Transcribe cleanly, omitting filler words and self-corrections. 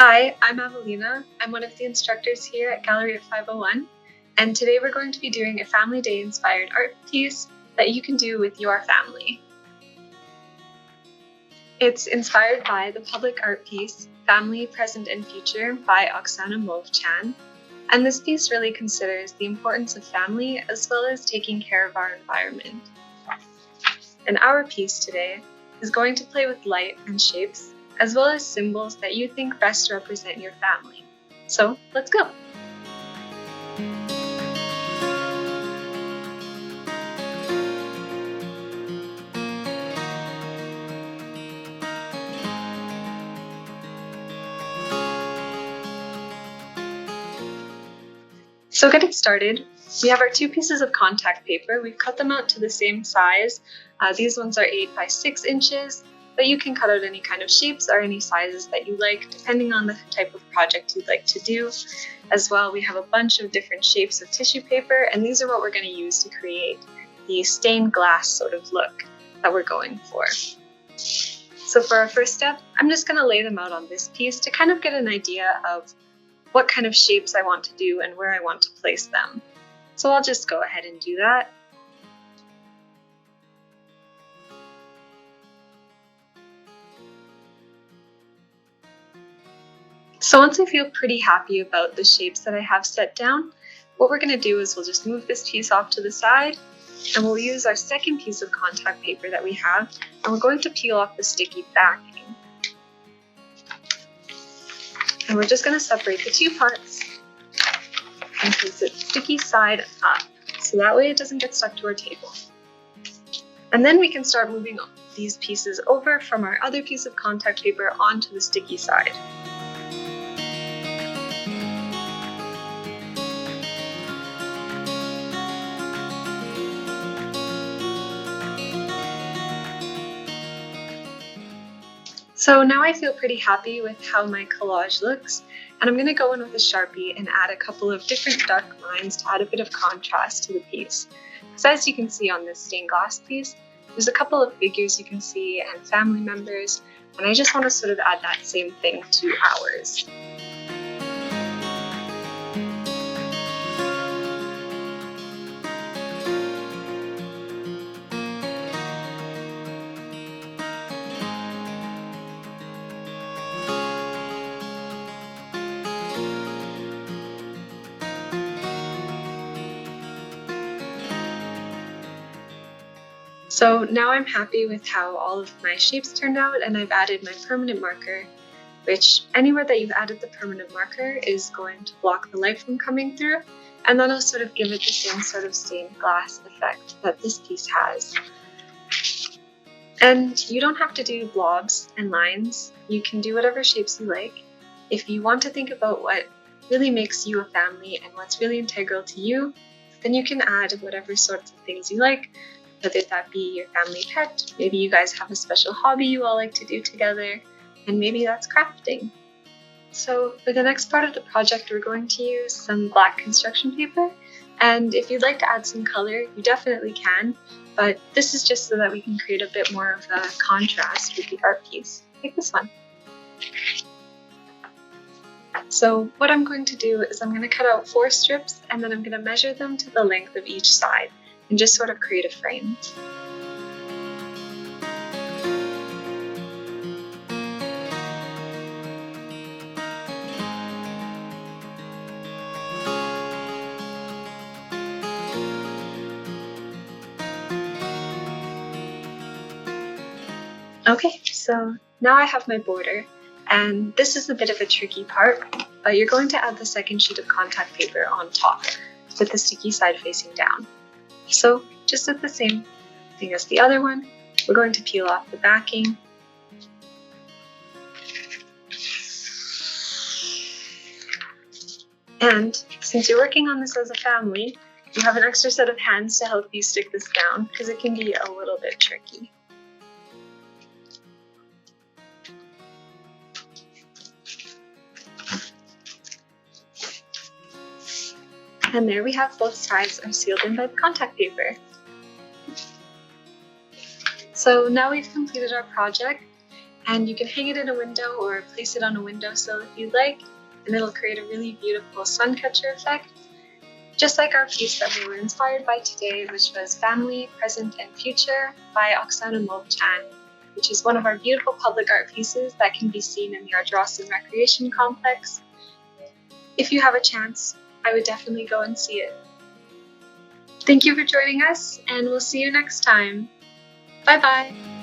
Hi, I'm Avelina. I'm one of the instructors here at Gallery at 501, and today we're going to be doing a Family Day inspired art piece that you can do with your family. It's inspired by the public art piece Family, Present and Future by Oksana Movchan, and this piece really considers the importance of family as well as taking care of our environment. And our piece today is going to play with light and shapes as well as symbols that you think best represent your family. So let's go! So getting started, we have our two pieces of contact paper. We've cut them out to the same size. These ones are 8 by 6 inches, but you can cut out any kind of shapes or any sizes that you like, depending on the type of project you'd like to do. As well, we have a bunch of different shapes of tissue paper, and these are what we're going to use to create the stained glass sort of look that we're going for. So for our first step, I'm just going to lay them out on this piece to kind of get an idea of what kind of shapes I want to do and where I want to place them. So I'll just go ahead and do that. So once I feel pretty happy about the shapes that I have set down, what we're going to do is we'll just move this piece off to the side, and we'll use our second piece of contact paper that we have, and we're going to peel off the sticky backing. And we're just going to separate the two parts and place it sticky side up, so that way it doesn't get stuck to our table. And then we can start moving these pieces over from our other piece of contact paper onto the sticky side. So now I feel pretty happy with how my collage looks, and I'm going to go in with a Sharpie and add a couple of different dark lines to add a bit of contrast to the piece. Because as you can see on this stained glass piece, there's a couple of figures you can see and family members, and I just want to sort of add that same thing to ours. So now I'm happy with how all of my shapes turned out, and I've added my permanent marker, which anywhere that you've added the permanent marker is going to block the light from coming through, and that'll sort of give it the same sort of stained glass effect that this piece has. And you don't have to do blobs and lines. You can do whatever shapes you like. If you want to think about what really makes you a family and what's really integral to you, then you can add whatever sorts of things you like, whether that be your family pet, maybe you guys have a special hobby you all like to do together, and maybe that's crafting. So for the next part of the project, we're going to use some black construction paper, and if you'd like to add some color, you definitely can, but this is just so that we can create a bit more of a contrast with the art piece, like this one. So what I'm going to do is I'm going to cut out 4 strips, and then I'm going to measure them to the length of each side, and just sort of create a frame. Okay, so now I have my border, and this is a bit of a tricky part, but you're going to add the second sheet of contact paper on top with the sticky side facing down. So just at the same thing as the other one, we're going to peel off the backing. And since you're working on this as a family, you have an extra set of hands to help you stick this down because it can be a little bit tricky. And there we have both sides are sealed in by the contact paper. So now we've completed our project, And you can hang it in a window or place it on a windowsill if you like, and it'll create a really beautiful sun catcher effect. Just like our piece that we were inspired by today, which was Family, Present and Future by Oksana Movchan, which is one of our beautiful public art pieces that can be seen in the Ardrossan Recreation Complex. If you have a chance, I would definitely go and see it. Thank you for joining us, and we'll see you next time. Bye bye!